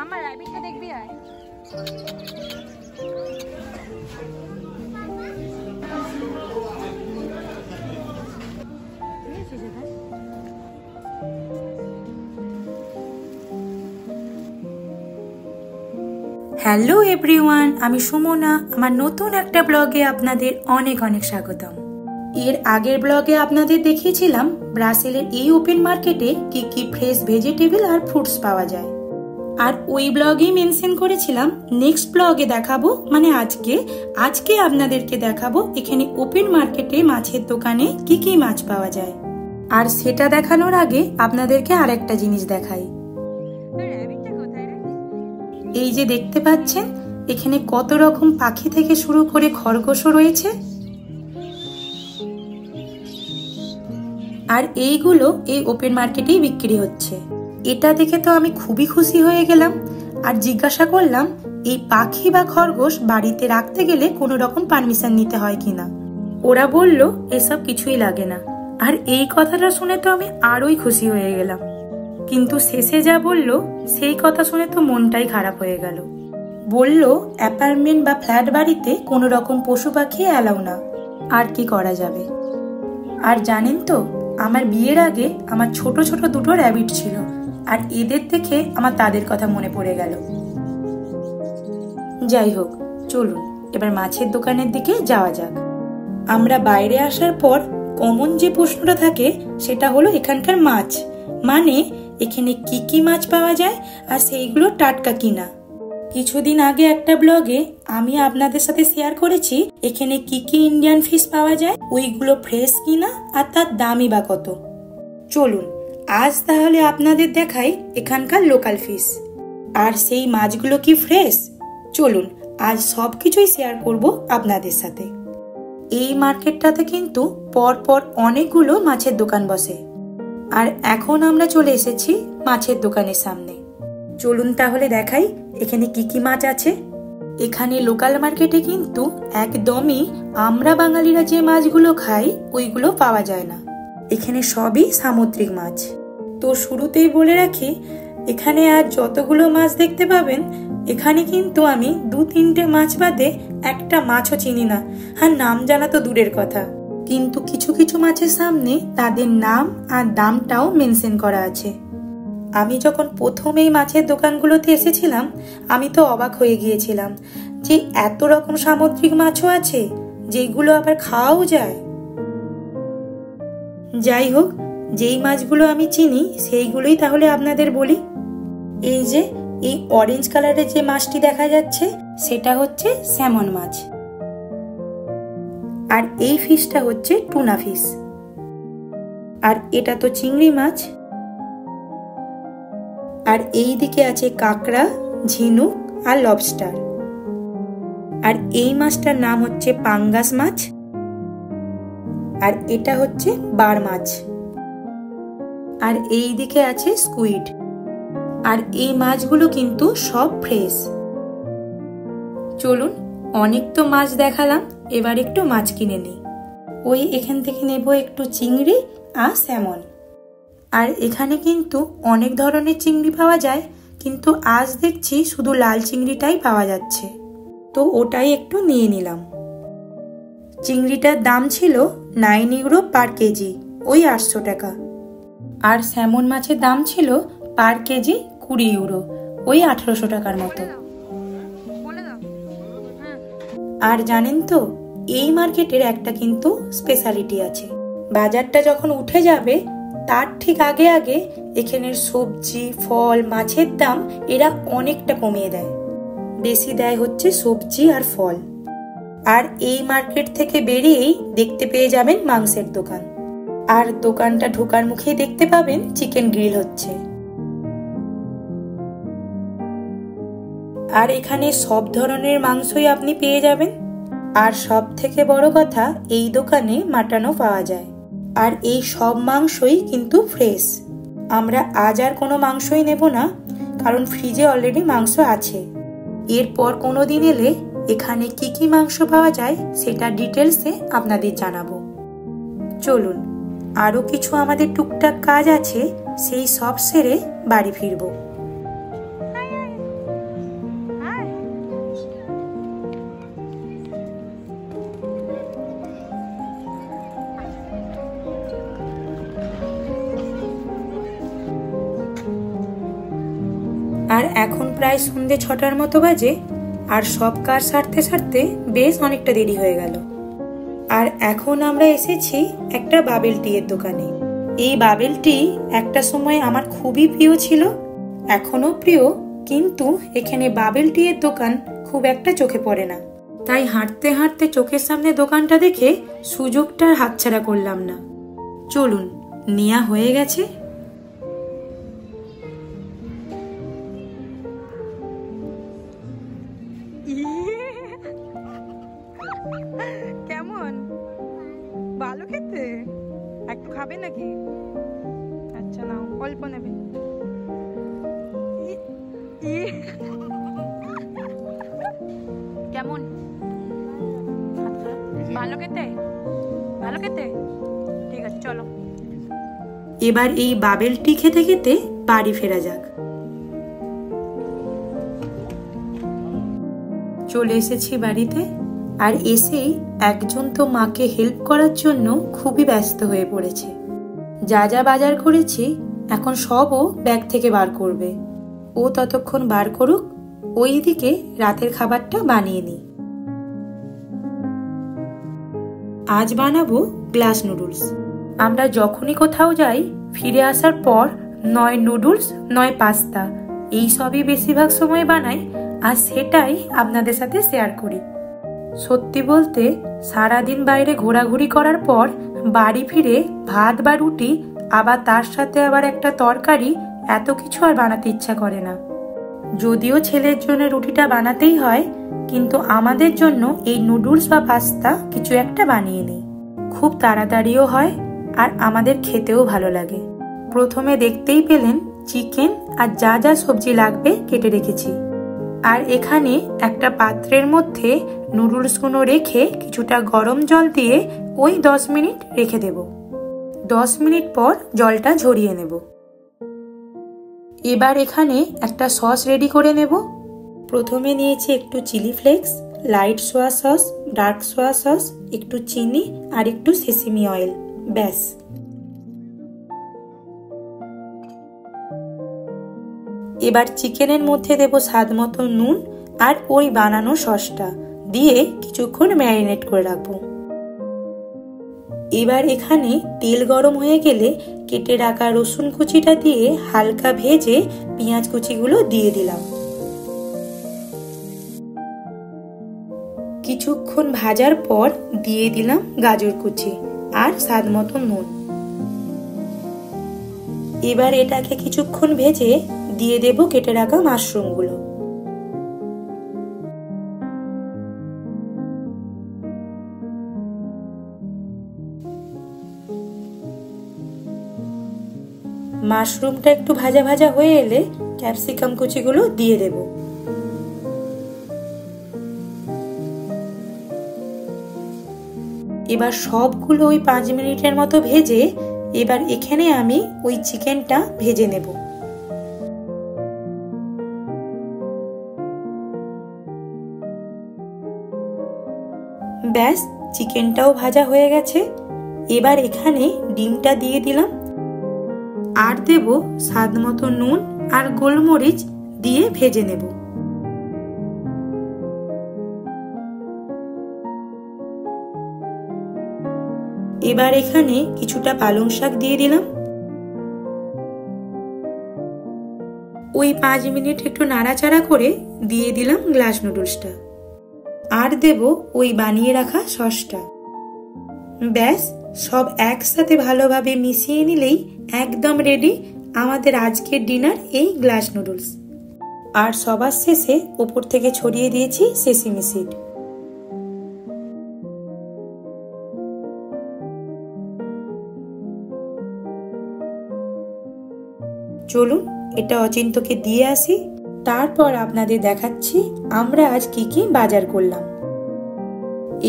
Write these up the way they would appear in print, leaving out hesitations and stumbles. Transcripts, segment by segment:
মামা র‍্যাবিটটা দেখবি আয়। হ্যালো এভরিওয়ান, আমি সুমনা। আমার নতুন একটা ব্লগে আপনাদের অনেক অনেক স্বাগতম। এর আগের ব্লগে আপনাদের দেখিয়েছিলাম ব্রাসেলের এই ওপেন মার্কেটে কি কি ফ্রেশ ভেজিটেবল আর ফ্রুটস পাওয়া যায়। আর ওই ব্লগেই মেনশন করেছিলাম নেক্সট ব্লগে দেখাবো, মানে আজকে আপনাদেরকে দেখাবো এখানে ওপেন মার্কেটে মাছের দোকানে কি কি মাছ পাওয়া যায়। আর সেটা দেখানোর আগে আপনাদেরকে আরেকটা জিনিস দেখাই। এই যে দেখতে পাচ্ছেন এখানে কত রকম পাখি থেকে শুরু করে খরগোশও রয়েছে। আর এইগুলো এই ওপেন মার্কেটেই বিক্রি হচ্ছে। এটা দেখে তো আমি খুবই খুশি হয়ে গেলাম আর জিজ্ঞাসা করলাম এই পাখি বা খরগোশ বাড়িতে রাখতে গেলে কোনো রকম পারমিশন নিতে হয় কিনা। ওরা বলল এসব কিছুই লাগে না। আর এই কথাটা শুনে তো আমি আরোই খুশি হয়ে গেলাম, কিন্তু শেষে যা বলল সেই কথা শুনে তো মনটাই খারাপ হয়ে গেল। বলল অ্যাপার্টমেন্ট বা ফ্ল্যাট বাড়িতে কোনো রকম পশু পাখি অ্যালাউ না। আর কি করা যাবে। আর জানেন তো, আমার বিয়ের আগে আমার ছোট ছোট দুটো র‍্যাবিট ছিল, আর এদের দেখে আমার তাদের কথা মনে পড়ে গেল। যাই হোক, চলুন এবার মাছের দোকানের দিকে যাওয়া যাক। আমরা বাইরে আসার পর কমন যে প্রশ্নটা থাকে সেটা হলো এখানকার মাছ, মানে এখানে কি কি মাছ পাওয়া যায় আর সেইগুলো টাটকা কিনা। কিছুদিন আগে একটা ব্লগে আমি আপনাদের সাথে শেয়ার করেছি এখানে কি কি ইন্ডিয়ান ফিশ পাওয়া যায়, ওইগুলো ফ্রেশ কিনা আর তার দামই বা কত। চলুন আজ তাহলে আপনাদের দেখাই এখানকার লোকাল ফিশ। আর সেই মাছগুলো কি ফ্রেশ, চলুন আজ সবকিছুই শেয়ার করব আপনাদের সাথে। এই মার্কেটটাতে কিন্তু পরপর অনেকগুলো মাছের দোকান বসে। আর এখন আমরা চলে এসেছি মাছের দোকানের সামনে। চলুন তাহলে দেখাই এখানে কি কি মাছ আছে। এখানে লোকাল মার্কেটে কিন্তু একদমই আমরা বাঙালিরা যে মাছগুলো খাই ওইগুলো পাওয়া যায় না। এখানে সবই সামুদ্রিক মাছ। তো শুরুতেই বলে রাখি, এখানে আর যতগুলো মাছ দেখতে পাবেন এখানে কিন্তু আমি 2-3টে মাছ বাদে একটা মাছও চিনি না, আর নাম জানা তো দূরের কথা। কিন্তু কিছু কিছু মাছের সামনে তাদের নাম আর দামটাও মেনশন করা আছে। আমি যখন প্রথম এই মাছের দোকানগুলোতে এসেছিলাম আমি তো অবাক হয়ে গিয়েছিলাম যে এত রকম সামুদ্রিক মাছও আছে যেগুলো আবার খাওয়াও যায়। যাই হোক, যেই মাছগুলো আমি চিনি সেইগুলোই তাহলে আপনাদের বলি। এই যে এই অরেঞ্জ কালারের যে মাছটি দেখা যাচ্ছে সেটা হচ্ছে স্যামন মাছ। আর এই ফিশটা হচ্ছে টুনা ফিশ। আর এটা তো চিংড়ি মাছ। আর এই দিকে আছে কাঁকড়া, ঝিনুক আর লবস্টার। আর এই মাছটার নাম হচ্ছে পাঙ্গাস মাছ। আর এটা হচ্ছে বার মাছ। আর এই দিকে আছে স্কুইড। আর এই মাছগুলো কিন্তু সব ফ্রেশ। চলুন, অনেক তো মাছ দেখালাম, এবার একটু মাছ কিনে নিই। ওই এখান থেকে নেব একটু চিংড়ি আর স্যামন। আর এখানে কিন্তু অনেক ধরনের চিংড়ি পাওয়া যায়, কিন্তু আজ দেখছি শুধু লাল চিংড়িটাই পাওয়া যাচ্ছে, তো ওটাই একটু নিয়ে নিলাম। চিংড়িটার দাম ছিল 9 ইউরো পার কেজি, ওই 800 টাকা। আর স্যামন মাছের দাম ছিল পার কেজি 20 ইউরো, ওই 1800 টাকার মতো। আর জানেন তো, এই মার্কেটের একটা কিন্তু স্পেশালিটি আছে। বাজারটা যখন উঠে যাবে তার ঠিক আগে আগে এখানের সবজি, ফল, মাছের দাম এরা অনেকটা কমিয়ে দেয়। বেশি দেয় হচ্ছে সবজি আর ফল। আর এই মার্কেট থেকে বেরিয়েই দেখতে পেয়ে যাবেন মাংসের দোকান। আর দোকানটা ঢোকার মুখেই দেখতে পাবেন চিকেন গ্রিল হচ্ছে। আর এখানে সব ধরনের মাংসই আপনি পেয়ে যাবেন। আর সব থেকে বড় কথা, এই দোকানে মাটনও পাওয়া যায়। আর এই সব মাংসই কিন্তু ফ্রেশ। আমরা আজ আর কোনো মাংসই নেব না, কারণ ফ্রিজে অলরেডি মাংস আছে। এরপর কোনো দিন এলে এখানে কি কি মাংস পাওয়া যায় সেটা ডিটেলসে আপনাদের জানাবো। চলুন, আরো কিছু আমাদের টুকটাক কাজ আছে, সেই সব সেরে বাড়ি ফিরবো। আর এখন প্রায় সন্ধ্যে 6টার মতো বাজে, আর সব কাজ সারতে সারতে বেশ অনেকটা দেরি হয়ে গেল। আর এখন আমরা এসেছি একটা বাবেল টিয়ের দোকানে। এই বাবেল টি একটা সময় আমার খুবই প্রিয় ছিল, এখনো প্রিয়, কিন্তু এখানে বাবেল টিয়ের দোকান খুব একটা চোখে পড়ে না। তাই হাঁটতে হাঁটতে চোখের সামনে দোকানটা দেখে সুযোগটা হাতছাড়া করলাম না। চলুন, নেওয়া হয়ে গেছে। কেমন? ভালো খেতে? একটু খাবে নাকি? আচ্ছা নাও, অল্প নেবে। কেমন? ভালো খেতে? ভালো খেতে? ঠিক আছে, চলো। এবার এই বাবেল টি খেতে খেতে বাড়ি ফেরা যাক। চলে এসেছি বাড়িতে, আর এসেই একজন তো মাকে হেল্প করার জন্য খুবই ব্যস্ত হয়ে পড়েছে। যা যা বাজার করেছি এখন সবও ব্যাগ থেকে বার করবে। ও ততক্ষণ বার করুক, ওইদিকে রাতের খাবারটা বানিয়ে নিই। আজ বানাবো গ্লাস নুডলস। আমরা যখনই কোথাও যাই, ফিরে আসার পর নয় নুডলস নয় পাস্তা, এই সবই বেশিরভাগ সময় বানাই, আর সেটাই আপনাদের সাথে শেয়ার করি। সত্যি বলতে সারাদিন বাইরে ঘোরাঘুরি করার পর বাড়ি ফিরে ভাত বা রুটি, আবার তার সাথে আবার একটা তরকারি, এত কিছু আর বানাতে ইচ্ছা করে না। যদিও ছেলের জন্য রুটিটা বানাতেই হয়, কিন্তু আমাদের জন্য এই নুডলস বা পাস্তা কিছু একটা বানিয়ে নিই। খুব তাড়াতাড়িও হয়, আর আমাদের খেতেও ভালো লাগে। প্রথমে দেখতেই পেলেন চিকেন আর যা যা সবজি লাগবে কেটে রেখেছি। আর এখানে একটা পাত্রের মধ্যে নুডলসগুলো রেখে কিছুটা গরম জল দিয়ে ওই 10 মিনিট রেখে দেব। 10 মিনিট পর জলটা ঝরিয়ে নেব। এবার এখানে একটা সস রেডি করে নেব। প্রথমে নিয়েছি একটু chilli flakes, light soya sauce, dark soya sauce, একটু চিনি আর একটু সেসিমি অয়েল, ব্যাস। এবার চিকেনের মধ্যে দেব স্বাদ মতো নুন আর ওই বানানো সসটা দিয়ে কিছুক্ষণ ম্যারিনেট করে রাখবো। এবার এখানে তেল গরম হয়ে গেলে কেটে রাখা রসুন কুচিটা দিয়ে হালকা ভেজে পেঁয়াজ কুচিগুলো দিয়ে দিলাম। কিছুক্ষণ ভাজার পর দিয়ে দিলাম গাজর কুচি আর স্বাদ মতো নুন। এবার এটাকে কিছুক্ষণ ভেজে দিয়ে দেব কেটে রাখা মাশরুমগুলো। মাশরুমটা একটু ভাজা ভাজা হয়ে এলে ক্যাপসিকাম কুচিগুলো দিয়ে দেব। এবার সবগুলো ওই 5 মিনিটের মতো ভেজে এবার এখানে আমি ওই চিকেনটা ভেজে নেব। ব্যাস, চিকেনটাও ভাজা হয়ে গেছে। এবার এখানে ডিমটা দিয়ে দিলাম, আর দেব স্বাদ মতো নুন আর গোলমরিচ দিয়ে ভেজে নেব। এবার এখানে কিছুটা পালং শাক দিয়ে দিলাম। ওই 5 মিনিট একটু নাড়াচাড়া করে দিয়ে দিলাম গ্লাস নুডলসটা, আর দেব ওই বানিয়ে রাখা সসটা। ব্যাস, সব একসাথে ভালোভাবে মিশিয়ে নিলেই একদম রেডি আমাদের আজকের ডিনার এই গ্লাস নুডলস। আর সবার শেষে উপর থেকে ছড়িয়ে দিয়েছি সেসিমি সিড। চলুন এটা অচিন্তকে দিয়ে আসি, তারপর আপনাদের দেখাচ্ছি আমরা আজ কি কি বাজার করলাম।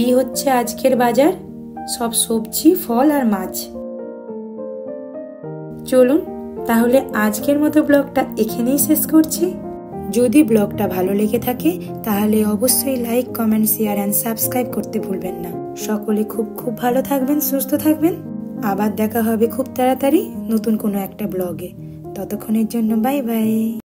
এই হচ্ছে আজকের বাজার, সব সবজি, ফল আর মাছ। চলুন তাহলে আজকের মতো ব্লগটা এখানেই শেষ করছি। যদি ব্লগটা ভালো লেগে থাকে তাহলে অবশ্যই like, comment, share and subscribe করতে ভুলবেন না। সকলে খুব খুব ভালো থাকবেন, সুস্থ থাকবেন। আবার দেখা হবে খুব তাড়াতাড়ি নতুন কোনো একটা ব্লগে। ততক্ষণের জন্য বাই বাই।